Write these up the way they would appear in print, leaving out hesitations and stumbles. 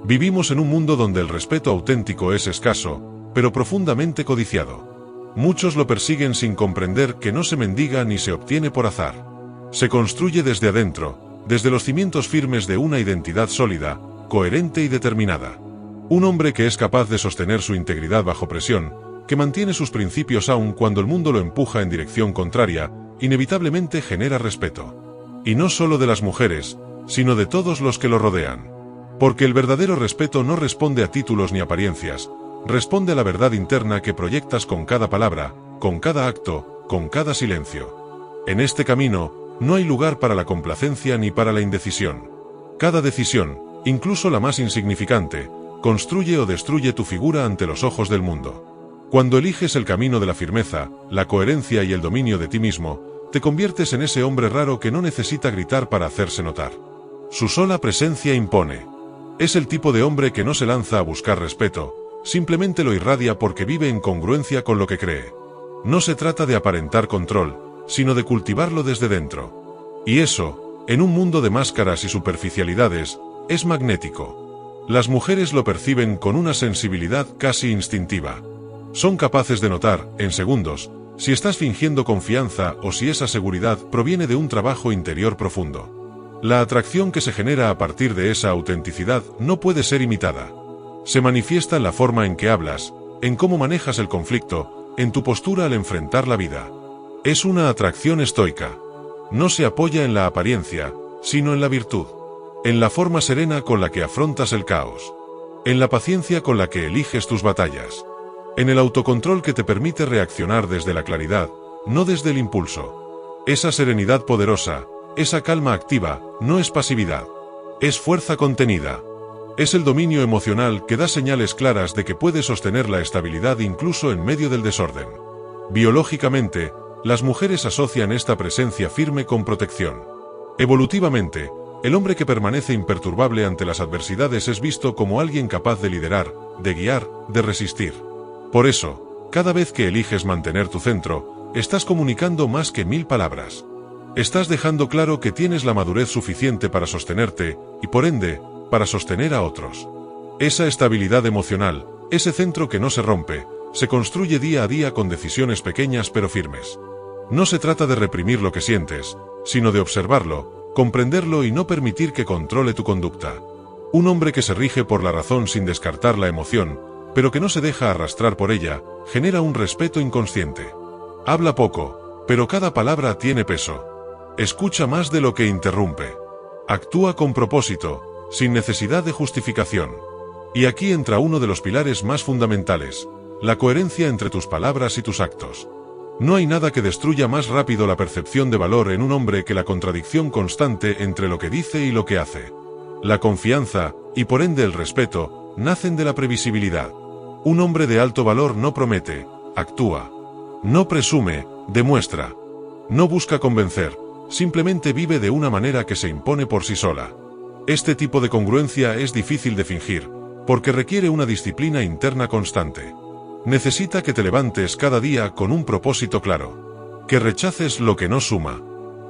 Vivimos en un mundo donde el respeto auténtico es escaso, pero profundamente codiciado. Muchos lo persiguen sin comprender que no se mendiga ni se obtiene por azar. Se construye desde adentro, desde los cimientos firmes de una identidad sólida, coherente y determinada. Un hombre que es capaz de sostener su integridad bajo presión, que mantiene sus principios aun cuando el mundo lo empuja en dirección contraria, inevitablemente genera respeto. Y no solo de las mujeres, sino de todos los que lo rodean. Porque el verdadero respeto no responde a títulos ni apariencias, responde a la verdad interna que proyectas con cada palabra, con cada acto, con cada silencio. En este camino, no hay lugar para la complacencia ni para la indecisión. Cada decisión, incluso la más insignificante, construye o destruye tu figura ante los ojos del mundo. Cuando eliges el camino de la firmeza, la coherencia y el dominio de ti mismo, te conviertes en ese hombre raro que no necesita gritar para hacerse notar. Su sola presencia impone. Es el tipo de hombre que no se lanza a buscar respeto, simplemente lo irradia porque vive en congruencia con lo que cree. No se trata de aparentar control, sino de cultivarlo desde dentro. Y eso, en un mundo de máscaras y superficialidades, es magnético. Las mujeres lo perciben con una sensibilidad casi instintiva. Son capaces de notar, en segundos, si estás fingiendo confianza o si esa seguridad proviene de un trabajo interior profundo. La atracción que se genera a partir de esa autenticidad no puede ser imitada. Se manifiesta en la forma en que hablas, en cómo manejas el conflicto, en tu postura al enfrentar la vida. Es una atracción estoica. No se apoya en la apariencia, sino en la virtud. En la forma serena con la que afrontas el caos. En la paciencia con la que eliges tus batallas. En el autocontrol que te permite reaccionar desde la claridad, no desde el impulso. Esa serenidad poderosa, esa calma activa, no es pasividad. Es fuerza contenida. Es el dominio emocional que da señales claras de que puede sostener la estabilidad incluso en medio del desorden. Biológicamente, las mujeres asocian esta presencia firme con protección. Evolutivamente, el hombre que permanece imperturbable ante las adversidades es visto como alguien capaz de liderar, de guiar, de resistir. Por eso, cada vez que eliges mantener tu centro, estás comunicando más que 1000 palabras. Estás dejando claro que tienes la madurez suficiente para sostenerte, y por ende, para sostener a otros. Esa estabilidad emocional, ese centro que no se rompe, se construye día a día con decisiones pequeñas pero firmes. No se trata de reprimir lo que sientes, sino de observarlo, comprenderlo y no permitir que controle tu conducta. Un hombre que se rige por la razón sin descartar la emoción, pero que no se deja arrastrar por ella, genera un respeto inconsciente. Habla poco, pero cada palabra tiene peso. Escucha más de lo que interrumpe. Actúa con propósito, sin necesidad de justificación. Y aquí entra uno de los pilares más fundamentales, la coherencia entre tus palabras y tus actos. No hay nada que destruya más rápido la percepción de valor en un hombre que la contradicción constante entre lo que dice y lo que hace. La confianza, y por ende el respeto, nacen de la previsibilidad. Un hombre de alto valor no promete, actúa. No presume, demuestra. No busca convencer. Simplemente vive de una manera que se impone por sí sola. Este tipo de congruencia es difícil de fingir, porque requiere una disciplina interna constante. Necesita que te levantes cada día con un propósito claro. Que rechaces lo que no suma.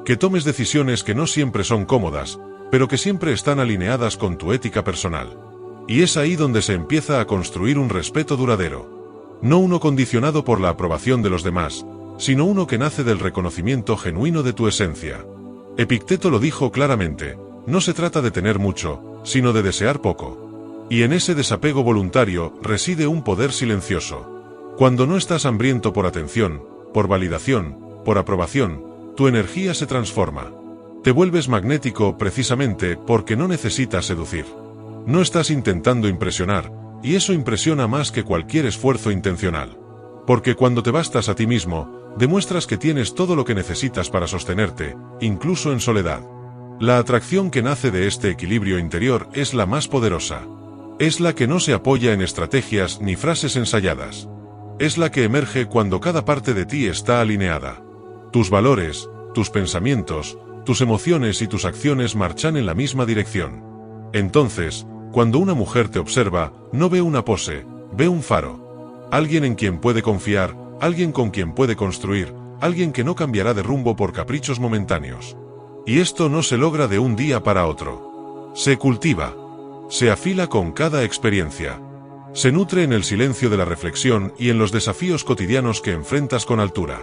Que tomes decisiones que no siempre son cómodas, pero que siempre están alineadas con tu ética personal. Y es ahí donde se empieza a construir un respeto duradero. No uno condicionado por la aprobación de los demás, sino uno que nace del reconocimiento genuino de tu esencia. Epicteto lo dijo claramente, no se trata de tener mucho, sino de desear poco. Y en ese desapego voluntario reside un poder silencioso. Cuando no estás hambriento por atención, por validación, por aprobación, tu energía se transforma. Te vuelves magnético precisamente porque no necesitas seducir. No estás intentando impresionar, y eso impresiona más que cualquier esfuerzo intencional. Porque cuando te bastas a ti mismo, demuestras que tienes todo lo que necesitas para sostenerte, incluso en soledad. La atracción que nace de este equilibrio interior es la más poderosa. Es la que no se apoya en estrategias ni frases ensayadas. Es la que emerge cuando cada parte de ti está alineada. Tus valores, tus pensamientos, tus emociones y tus acciones marchan en la misma dirección. Entonces, cuando una mujer te observa, no ve una pose, ve un faro. Alguien en quien puede confiar, alguien con quien puede construir, alguien que no cambiará de rumbo por caprichos momentáneos. Y esto no se logra de un día para otro. Se cultiva. Se afila con cada experiencia. Se nutre en el silencio de la reflexión y en los desafíos cotidianos que enfrentas con altura.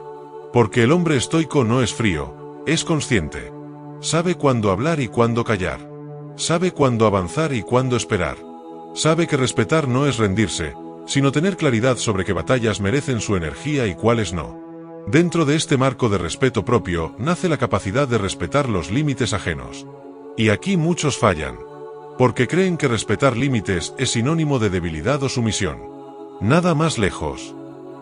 Porque el hombre estoico no es frío, es consciente. Sabe cuándo hablar y cuándo callar. Sabe cuándo avanzar y cuándo esperar. Sabe que respetar no es rendirse, sino tener claridad sobre qué batallas merecen su energía y cuáles no. Dentro de este marco de respeto propio nace la capacidad de respetar los límites ajenos. Y aquí muchos fallan. Porque creen que respetar límites es sinónimo de debilidad o sumisión. Nada más lejos.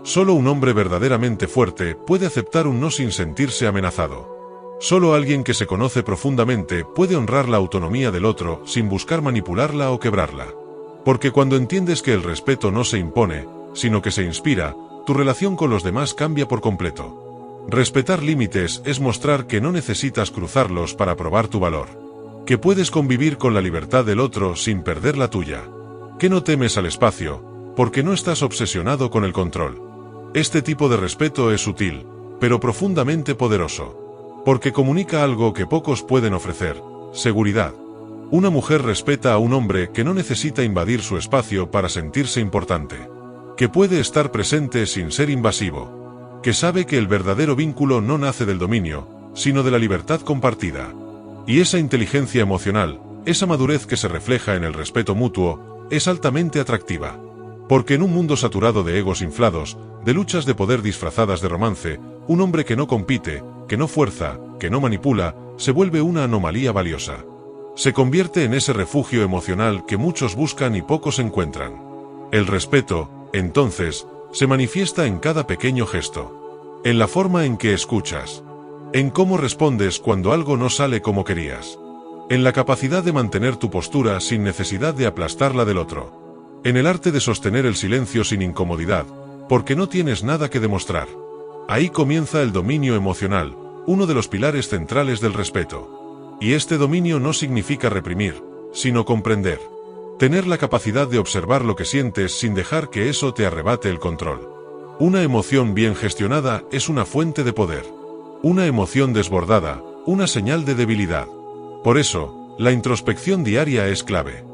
Solo un hombre verdaderamente fuerte puede aceptar un no sin sentirse amenazado. Solo alguien que se conoce profundamente puede honrar la autonomía del otro sin buscar manipularla o quebrarla. Porque cuando entiendes que el respeto no se impone, sino que se inspira, tu relación con los demás cambia por completo. Respetar límites es mostrar que no necesitas cruzarlos para probar tu valor. Que puedes convivir con la libertad del otro sin perder la tuya. Que no temes al espacio, porque no estás obsesionado con el control. Este tipo de respeto es sutil, pero profundamente poderoso. Porque comunica algo que pocos pueden ofrecer: seguridad. Una mujer respeta a un hombre que no necesita invadir su espacio para sentirse importante. Que puede estar presente sin ser invasivo. Que sabe que el verdadero vínculo no nace del dominio, sino de la libertad compartida. Y esa inteligencia emocional, esa madurez que se refleja en el respeto mutuo, es altamente atractiva. Porque en un mundo saturado de egos inflados, de luchas de poder disfrazadas de romance, un hombre que no compite, que no fuerza, que no manipula, se vuelve una anomalía valiosa. Se convierte en ese refugio emocional que muchos buscan y pocos encuentran. El respeto, entonces, se manifiesta en cada pequeño gesto. En la forma en que escuchas. En cómo respondes cuando algo no sale como querías. En la capacidad de mantener tu postura sin necesidad de aplastar la del otro. En el arte de sostener el silencio sin incomodidad, porque no tienes nada que demostrar. Ahí comienza el dominio emocional, uno de los pilares centrales del respeto. Y este dominio no significa reprimir, sino comprender. Tener la capacidad de observar lo que sientes sin dejar que eso te arrebate el control. Una emoción bien gestionada es una fuente de poder. Una emoción desbordada, una señal de debilidad. Por eso, la introspección diaria es clave.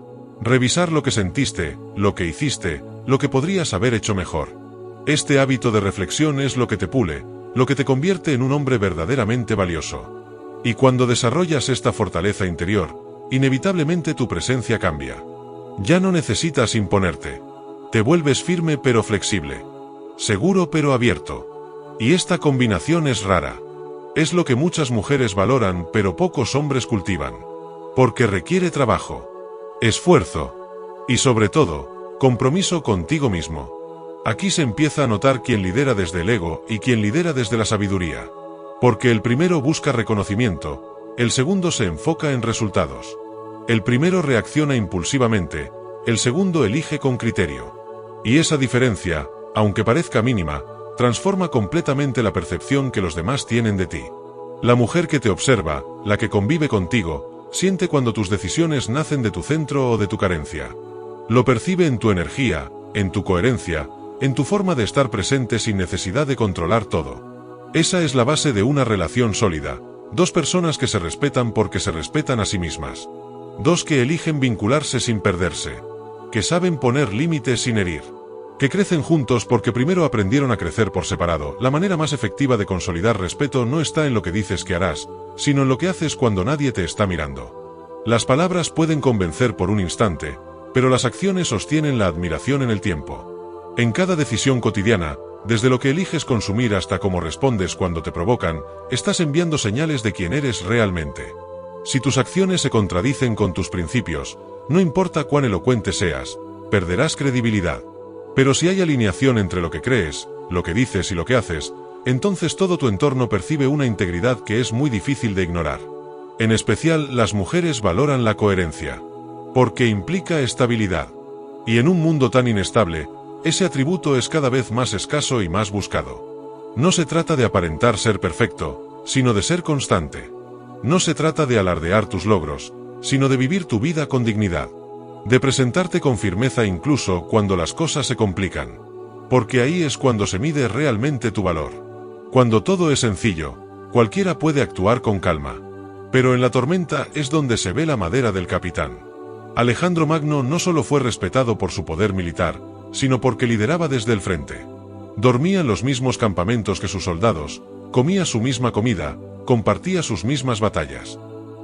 Revisar lo que sentiste, lo que hiciste, lo que podrías haber hecho mejor. Este hábito de reflexión es lo que te pule, lo que te convierte en un hombre verdaderamente valioso. Y cuando desarrollas esta fortaleza interior, inevitablemente tu presencia cambia. Ya no necesitas imponerte. Te vuelves firme pero flexible. Seguro pero abierto. Y esta combinación es rara. Es lo que muchas mujeres valoran pero pocos hombres cultivan. Porque requiere trabajo, esfuerzo y sobre todo, compromiso contigo mismo. Aquí se empieza a notar quién lidera desde el ego y quién lidera desde la sabiduría. Porque el primero busca reconocimiento, el segundo se enfoca en resultados. El primero reacciona impulsivamente, el segundo elige con criterio. Y esa diferencia, aunque parezca mínima, transforma completamente la percepción que los demás tienen de ti. La mujer que te observa, la que convive contigo, siente cuando tus decisiones nacen de tu centro o de tu carencia. Lo percibe en tu energía, en tu coherencia, en tu forma de estar presente sin necesidad de controlar todo. Esa es la base de una relación sólida. Dos personas que se respetan porque se respetan a sí mismas. Dos que eligen vincularse sin perderse. Que saben poner límites sin herir. Que crecen juntos porque primero aprendieron a crecer por separado. La manera más efectiva de consolidar respeto no está en lo que dices que harás, sino en lo que haces cuando nadie te está mirando. Las palabras pueden convencer por un instante, pero las acciones sostienen la admiración en el tiempo. En cada decisión cotidiana, desde lo que eliges consumir hasta cómo respondes cuando te provocan, estás enviando señales de quién eres realmente. Si tus acciones se contradicen con tus principios, no importa cuán elocuente seas, perderás credibilidad. Pero si hay alineación entre lo que crees, lo que dices y lo que haces, entonces todo tu entorno percibe una integridad que es muy difícil de ignorar. En especial, las mujeres valoran la coherencia. Porque implica estabilidad. Y en un mundo tan inestable, ese atributo es cada vez más escaso y más buscado. No se trata de aparentar ser perfecto, sino de ser constante. No se trata de alardear tus logros, sino de vivir tu vida con dignidad. De presentarte con firmeza incluso cuando las cosas se complican. Porque ahí es cuando se mide realmente tu valor. Cuando todo es sencillo, cualquiera puede actuar con calma. Pero en la tormenta es donde se ve la madera del capitán. Alejandro Magno no solo fue respetado por su poder militar, sino porque lideraba desde el frente. Dormía en los mismos campamentos que sus soldados, comía su misma comida, compartía sus mismas batallas.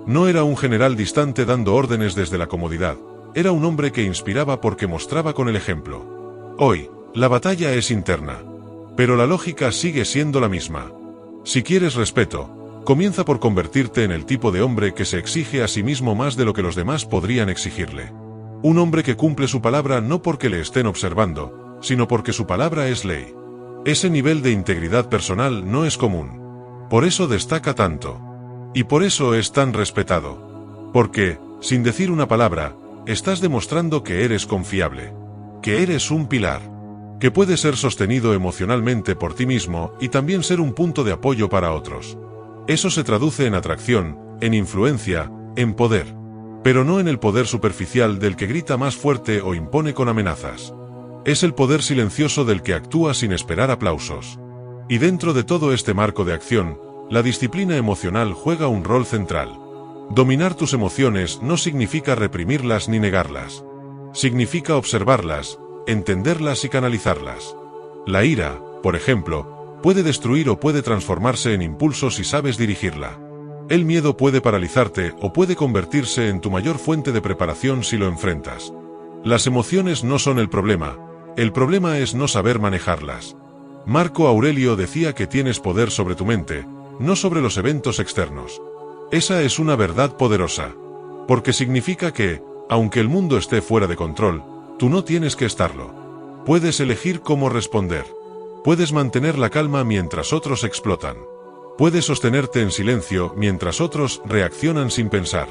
No era un general distante dando órdenes desde la comodidad, era un hombre que inspiraba porque mostraba con el ejemplo. Hoy, la batalla es interna. Pero la lógica sigue siendo la misma. Si quieres respeto, comienza por convertirte en el tipo de hombre que se exige a sí mismo más de lo que los demás podrían exigirle. Un hombre que cumple su palabra no porque le estén observando, sino porque su palabra es ley. Ese nivel de integridad personal no es común. Por eso destaca tanto. Y por eso es tan respetado. Porque, sin decir una palabra, estás demostrando que eres confiable. Que eres un pilar. Que puede ser sostenido emocionalmente por ti mismo y también ser un punto de apoyo para otros. Eso se traduce en atracción, en influencia, en poder. Pero no en el poder superficial del que grita más fuerte o impone con amenazas. Es el poder silencioso del que actúa sin esperar aplausos. Y dentro de todo este marco de acción, la disciplina emocional juega un rol central. Dominar tus emociones no significa reprimirlas ni negarlas. Significa observarlas, entenderlas y canalizarlas. La ira, por ejemplo, puede destruir o puede transformarse en impulso si sabes dirigirla. El miedo puede paralizarte o puede convertirse en tu mayor fuente de preparación si lo enfrentas. Las emociones no son el problema es no saber manejarlas. Marco Aurelio decía que tienes poder sobre tu mente, no sobre los eventos externos. Esa es una verdad poderosa. Porque significa que, aunque el mundo esté fuera de control, tú no tienes que estarlo. Puedes elegir cómo responder. Puedes mantener la calma mientras otros explotan. Puedes sostenerte en silencio mientras otros reaccionan sin pensar.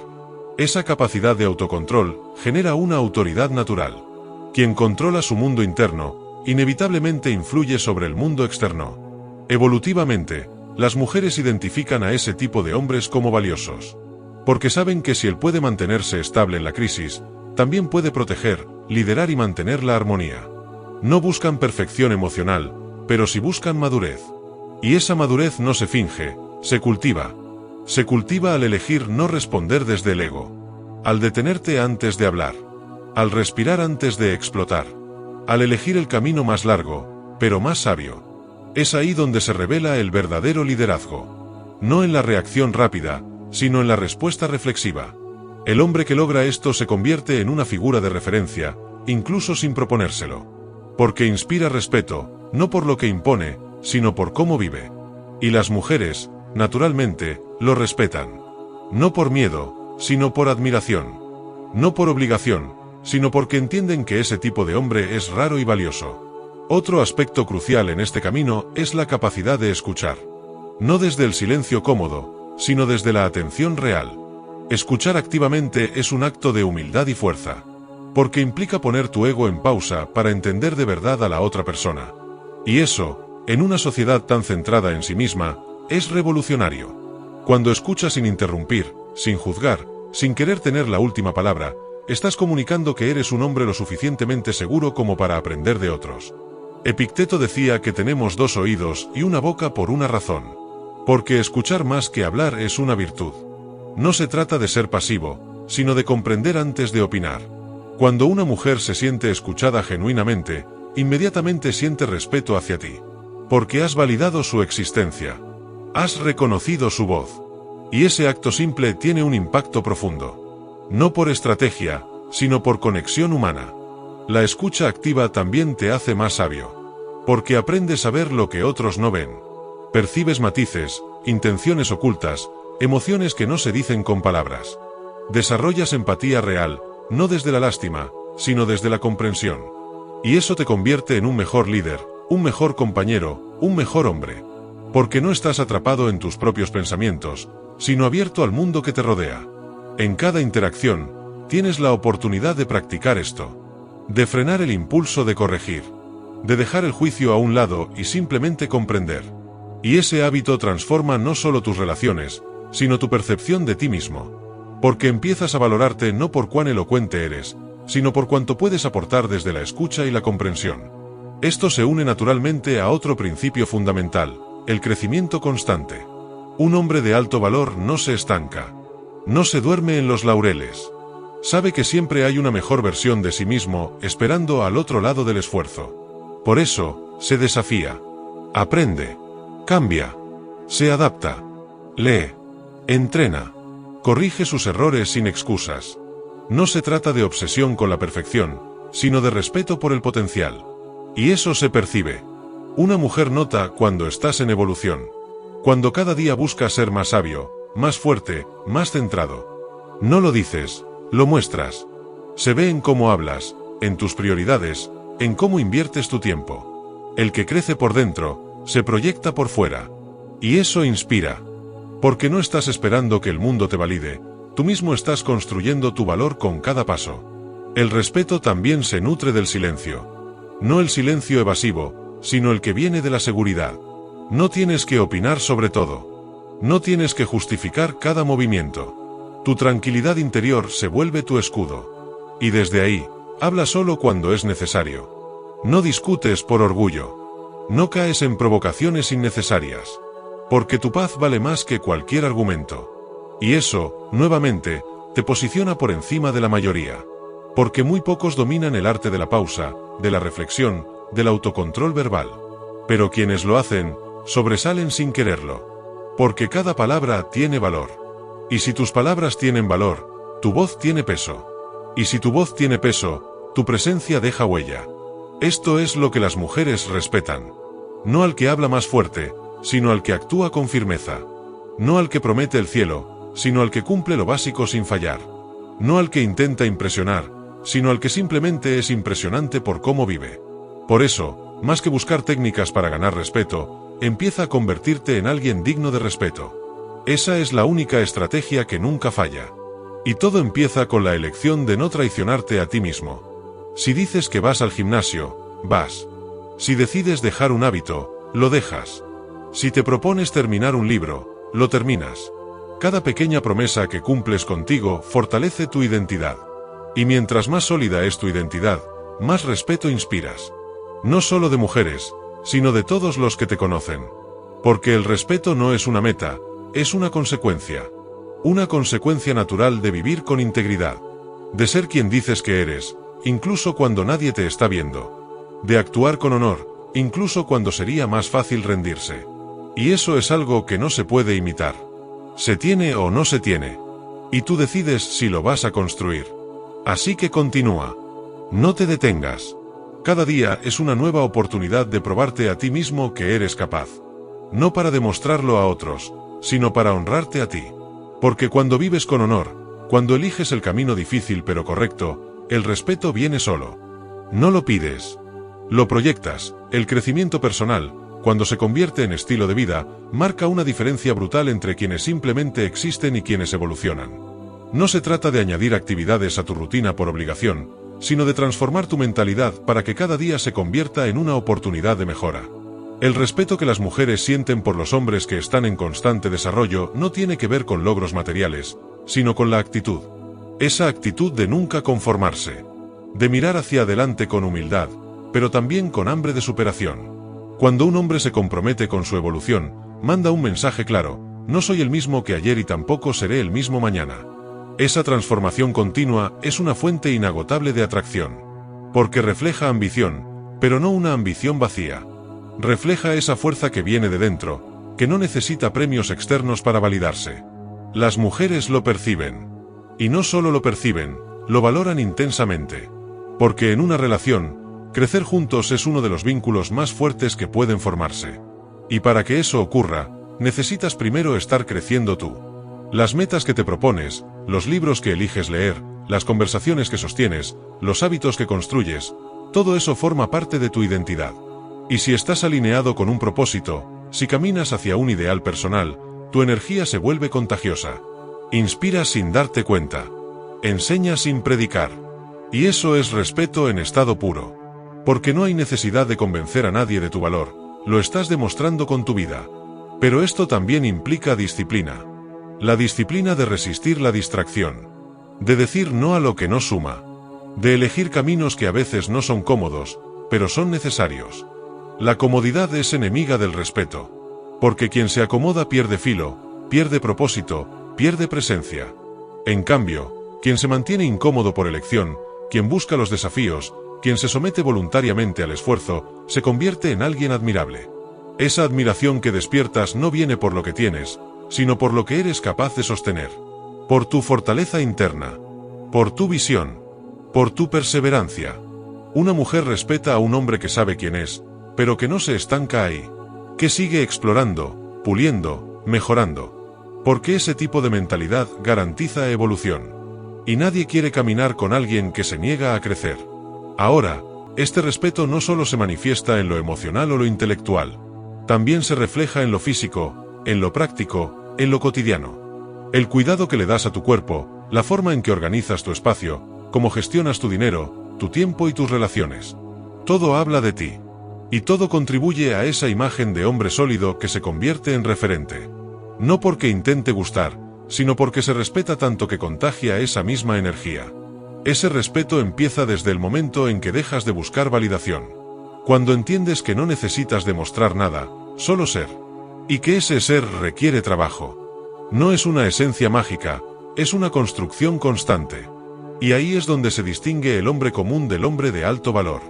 Esa capacidad de autocontrol genera una autoridad natural. Quien controla su mundo interno, inevitablemente influye sobre el mundo externo. Evolutivamente, las mujeres identifican a ese tipo de hombres como valiosos. Porque saben que si él puede mantenerse estable en la crisis, también puede proteger, liderar y mantener la armonía. No buscan perfección emocional, pero sí buscan madurez. Y esa madurez no se finge, se cultiva. Se cultiva al elegir no responder desde el ego. Al detenerte antes de hablar. Al respirar antes de explotar. Al elegir el camino más largo, pero más sabio. Es ahí donde se revela el verdadero liderazgo. No en la reacción rápida, sino en la respuesta reflexiva. El hombre que logra esto se convierte en una figura de referencia, incluso sin proponérselo. Porque inspira respeto, no por lo que impone, sino por cómo vive. Y las mujeres, naturalmente, lo respetan. No por miedo, sino por admiración. No por obligación, sino porque entienden que ese tipo de hombre es raro y valioso. Otro aspecto crucial en este camino es la capacidad de escuchar. No desde el silencio cómodo, sino desde la atención real. Escuchar activamente es un acto de humildad y fuerza. Porque implica poner tu ego en pausa para entender de verdad a la otra persona. Y eso, en una sociedad tan centrada en sí misma, es revolucionario. Cuando escuchas sin interrumpir, sin juzgar, sin querer tener la última palabra, estás comunicando que eres un hombre lo suficientemente seguro como para aprender de otros. Epicteto decía que tenemos dos oídos y una boca por una razón. Porque escuchar más que hablar es una virtud. No se trata de ser pasivo, sino de comprender antes de opinar. Cuando una mujer se siente escuchada genuinamente, inmediatamente siente respeto hacia ti. Porque has validado su existencia. Has reconocido su voz. Y ese acto simple tiene un impacto profundo. No por estrategia, sino por conexión humana. La escucha activa también te hace más sabio. Porque aprendes a ver lo que otros no ven. Percibes matices, intenciones ocultas, emociones que no se dicen con palabras. Desarrollas empatía real, no desde la lástima, sino desde la comprensión. Y eso te convierte en un mejor líder, un mejor compañero, un mejor hombre. Porque no estás atrapado en tus propios pensamientos, sino abierto al mundo que te rodea. En cada interacción, tienes la oportunidad de practicar esto. De frenar el impulso de corregir. De dejar el juicio a un lado y simplemente comprender. Y ese hábito transforma no solo tus relaciones, sino tu percepción de ti mismo. Porque empiezas a valorarte no por cuán elocuente eres, sino por cuánto puedes aportar desde la escucha y la comprensión. Esto se une naturalmente a otro principio fundamental, el crecimiento constante. Un hombre de alto valor no se estanca. No se duerme en los laureles. Sabe que siempre hay una mejor versión de sí mismo esperando al otro lado del esfuerzo. Por eso, se desafía. Aprende. Cambia. Se adapta. Lee. Entrena. Corrige sus errores sin excusas. No se trata de obsesión con la perfección, sino de respeto por el potencial. Y eso se percibe. Una mujer nota cuando estás en evolución. Cuando cada día buscas ser más sabio, más fuerte, más centrado. No lo dices, lo muestras. Se ve en cómo hablas, en tus prioridades, en cómo inviertes tu tiempo. El que crece por dentro, se proyecta por fuera. Y eso inspira. Porque no estás esperando que el mundo te valide, tú mismo estás construyendo tu valor con cada paso. El respeto también se nutre del silencio. No el silencio evasivo, sino el que viene de la seguridad. No tienes que opinar sobre todo. No tienes que justificar cada movimiento. Tu tranquilidad interior se vuelve tu escudo. Y desde ahí, habla solo cuando es necesario. No discutes por orgullo. No caes en provocaciones innecesarias. Porque tu paz vale más que cualquier argumento. Y eso, nuevamente, te posiciona por encima de la mayoría. Porque muy pocos dominan el arte de la pausa, de la reflexión, del autocontrol verbal. Pero quienes lo hacen, sobresalen sin quererlo. Porque cada palabra tiene valor. Y si tus palabras tienen valor, tu voz tiene peso. Y si tu voz tiene peso, tu presencia deja huella. Esto es lo que las mujeres respetan. No al que habla más fuerte, sino al que actúa con firmeza. No al que promete el cielo, sino al que cumple lo básico sin fallar. No al que intenta impresionar, sino al que simplemente es impresionante por cómo vive. Por eso, más que buscar técnicas para ganar respeto, empieza a convertirte en alguien digno de respeto. Esa es la única estrategia que nunca falla. Y todo empieza con la elección de no traicionarte a ti mismo. Si dices que vas al gimnasio, vas. Si decides dejar un hábito, lo dejas. Si te propones terminar un libro, lo terminas. Cada pequeña promesa que cumples contigo fortalece tu identidad. Y mientras más sólida es tu identidad, más respeto inspiras. No solo de mujeres, sino de todos los que te conocen. Porque el respeto no es una meta, es una consecuencia. Una consecuencia natural de vivir con integridad. De ser quien dices que eres, incluso cuando nadie te está viendo. De actuar con honor, incluso cuando sería más fácil rendirse. Y eso es algo que no se puede imitar. Se tiene o no se tiene. Y tú decides si lo vas a construir. Así que continúa. No te detengas. Cada día es una nueva oportunidad de probarte a ti mismo que eres capaz. No para demostrarlo a otros, sino para honrarte a ti. Porque cuando vives con honor, cuando eliges el camino difícil pero correcto, el respeto viene solo. No lo pides. Lo proyectas. El crecimiento personal, cuando se convierte en estilo de vida, marca una diferencia brutal entre quienes simplemente existen y quienes evolucionan. No se trata de añadir actividades a tu rutina por obligación, sino de transformar tu mentalidad para que cada día se convierta en una oportunidad de mejora. El respeto que las mujeres sienten por los hombres que están en constante desarrollo no tiene que ver con logros materiales, sino con la actitud. Esa actitud de nunca conformarse. De mirar hacia adelante con humildad, pero también con hambre de superación. Cuando un hombre se compromete con su evolución, manda un mensaje claro: no soy el mismo que ayer y tampoco seré el mismo mañana. Esa transformación continua es una fuente inagotable de atracción. Porque refleja ambición, pero no una ambición vacía. Refleja esa fuerza que viene de dentro, que no necesita premios externos para validarse. Las mujeres lo perciben. Y no solo lo perciben, lo valoran intensamente. Porque en una relación, crecer juntos es uno de los vínculos más fuertes que pueden formarse. Y para que eso ocurra, necesitas primero estar creciendo tú. Las metas que te propones, los libros que eliges leer, las conversaciones que sostienes, los hábitos que construyes, todo eso forma parte de tu identidad. Y si estás alineado con un propósito, si caminas hacia un ideal personal, tu energía se vuelve contagiosa. Inspiras sin darte cuenta. Enseñas sin predicar. Y eso es respeto en estado puro. Porque no hay necesidad de convencer a nadie de tu valor, lo estás demostrando con tu vida. Pero esto también implica disciplina. La disciplina de resistir la distracción. De decir no a lo que no suma. De elegir caminos que a veces no son cómodos, pero son necesarios. La comodidad es enemiga del respeto. Porque quien se acomoda pierde filo, pierde propósito, pierde presencia. En cambio, Quien se mantiene incómodo por elección, quien busca los desafíos, quien se somete voluntariamente al esfuerzo, se convierte en alguien admirable. Esa admiración que despiertas no viene por lo que tienes, sino por lo que eres capaz de sostener. Por tu fortaleza interna. Por tu visión. Por tu perseverancia. Una mujer respeta a un hombre que sabe quién es, pero que no se estanca ahí. Que sigue explorando, puliendo, mejorando. Porque ese tipo de mentalidad garantiza evolución. Y nadie quiere caminar con alguien que se niega a crecer. Ahora, este respeto no solo se manifiesta en lo emocional o lo intelectual. También se refleja en lo físico, en lo práctico, en lo cotidiano. El cuidado que le das a tu cuerpo, la forma en que organizas tu espacio, cómo gestionas tu dinero, tu tiempo y tus relaciones. Todo habla de ti. Y todo contribuye a esa imagen de hombre sólido que se convierte en referente. No porque intente gustar, sino porque se respeta tanto que contagia esa misma energía. Ese respeto empieza desde el momento en que dejas de buscar validación. Cuando entiendes que no necesitas demostrar nada, solo ser. Y que ese ser requiere trabajo. No es una esencia mágica, es una construcción constante. Y ahí es donde se distingue el hombre común del hombre de alto valor.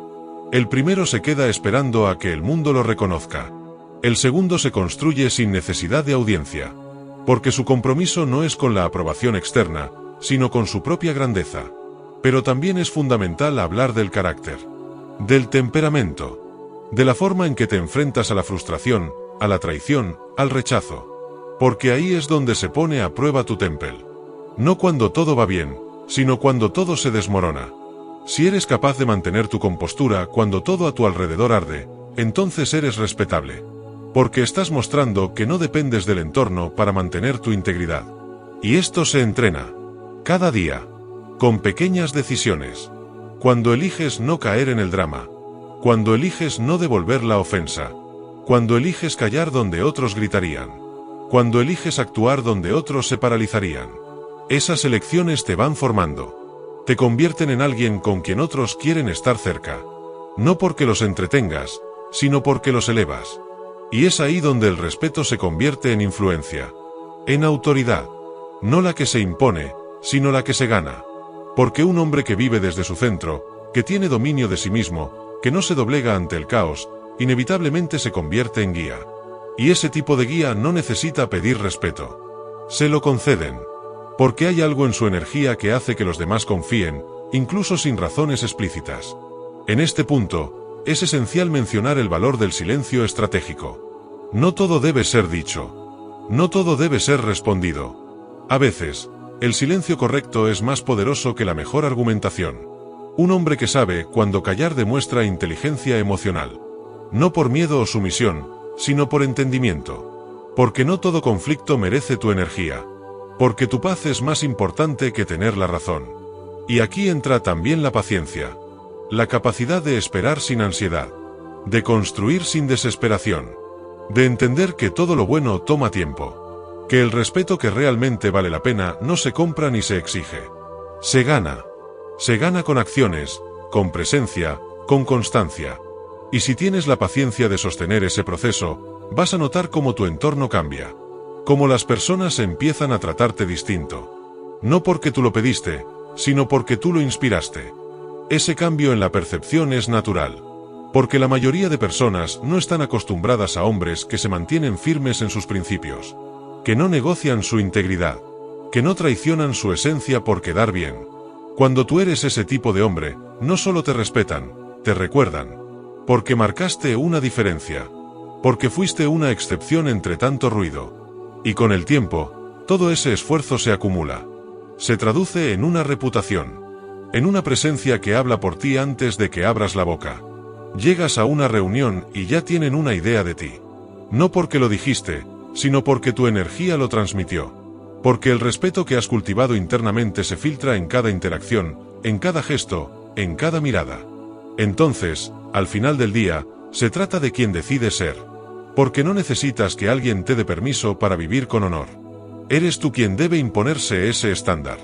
El primero se queda esperando a que el mundo lo reconozca. El segundo se construye sin necesidad de audiencia. Porque su compromiso no es con la aprobación externa, sino con su propia grandeza. Pero también es fundamental hablar del carácter. Del temperamento. De la forma en que te enfrentas a la frustración, a la traición, al rechazo. Porque ahí es donde se pone a prueba tu temple. No cuando todo va bien, sino cuando todo se desmorona. Si eres capaz de mantener tu compostura cuando todo a tu alrededor arde, entonces eres respetable. Porque estás mostrando que no dependes del entorno para mantener tu integridad. Y esto se entrena. Cada día. Con pequeñas decisiones. Cuando eliges no caer en el drama. Cuando eliges no devolver la ofensa. Cuando eliges callar donde otros gritarían. Cuando eliges actuar donde otros se paralizarían. Esas elecciones te van formando. Te convierten en alguien con quien otros quieren estar cerca. No porque los entretengas, sino porque los elevas. Y es ahí donde el respeto se convierte en influencia. En autoridad. No la que se impone, sino la que se gana. Porque un hombre que vive desde su centro, que tiene dominio de sí mismo, que no se doblega ante el caos, inevitablemente se convierte en guía. Y ese tipo de guía no necesita pedir respeto. Se lo conceden. Porque hay algo en su energía que hace que los demás confíen, incluso sin razones explícitas. En este punto, es esencial mencionar el valor del silencio estratégico. No todo debe ser dicho. No todo debe ser respondido. A veces, el silencio correcto es más poderoso que la mejor argumentación. Un hombre que sabe cuándo callar demuestra inteligencia emocional. No por miedo o sumisión, sino por entendimiento. Porque no todo conflicto merece tu energía. Porque tu paz es más importante que tener la razón. Y aquí entra también la paciencia. La capacidad de esperar sin ansiedad. De construir sin desesperación. De entender que todo lo bueno toma tiempo. Que el respeto que realmente vale la pena no se compra ni se exige. Se gana. Se gana con acciones, con presencia, con constancia. Y si tienes la paciencia de sostener ese proceso, vas a notar cómo tu entorno cambia. Cómo las personas empiezan a tratarte distinto. No porque tú lo pediste, sino porque tú lo inspiraste. Ese cambio en la percepción es natural. Porque la mayoría de personas no están acostumbradas a hombres que se mantienen firmes en sus principios. Que no negocian su integridad. Que no traicionan su esencia por quedar bien. Cuando tú eres ese tipo de hombre, no solo te respetan, te recuerdan. Porque marcaste una diferencia. Porque fuiste una excepción entre tanto ruido. Y con el tiempo, todo ese esfuerzo se acumula. Se traduce en una reputación. En una presencia que habla por ti antes de que abras la boca. Llegas a una reunión y ya tienen una idea de ti. No porque lo dijiste, sino porque tu energía lo transmitió. Porque el respeto que has cultivado internamente se filtra en cada interacción, en cada gesto, en cada mirada. Entonces, al final del día, se trata de quien decide ser. Porque no necesitas que alguien te dé permiso para vivir con honor. Eres tú quien debe imponerse ese estándar.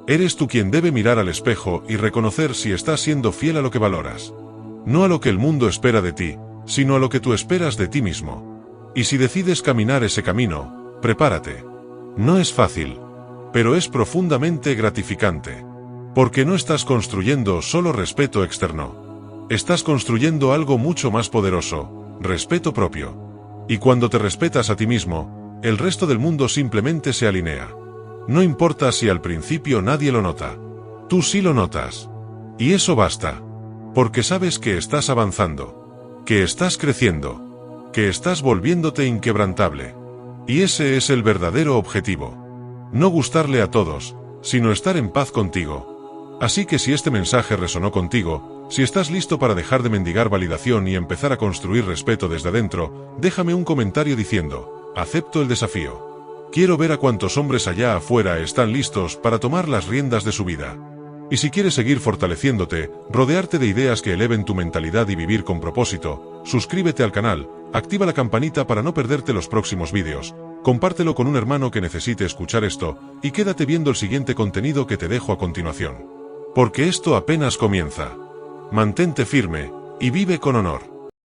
Eres tú quien debe mirar al espejo y reconocer si estás siendo fiel a lo que valoras. No a lo que el mundo espera de ti, sino a lo que tú esperas de ti mismo. Y si decides caminar ese camino, prepárate. No es fácil. pero es profundamente gratificante. Porque no estás construyendo solo respeto externo. Estás construyendo algo mucho más poderoso, respeto propio. Y cuando te respetas a ti mismo, el resto del mundo simplemente se alinea. No importa si al principio nadie lo nota. Tú sí lo notas. Y eso basta. Porque sabes que estás avanzando. Que estás creciendo. Que estás volviéndote inquebrantable. Y ese es el verdadero objetivo. No gustarle a todos, sino estar en paz contigo. Así que si este mensaje resonó contigo, si estás listo para dejar de mendigar validación y empezar a construir respeto desde adentro, déjame un comentario diciendo, acepto el desafío. Quiero ver a cuántos hombres allá afuera están listos para tomar las riendas de su vida. Y si quieres seguir fortaleciéndote, rodearte de ideas que eleven tu mentalidad y vivir con propósito, suscríbete al canal, activa la campanita para no perderte los próximos vídeos, compártelo con un hermano que necesite escuchar esto, y quédate viendo el siguiente contenido que te dejo a continuación. Porque esto apenas comienza. Mantente firme, y vive con honor.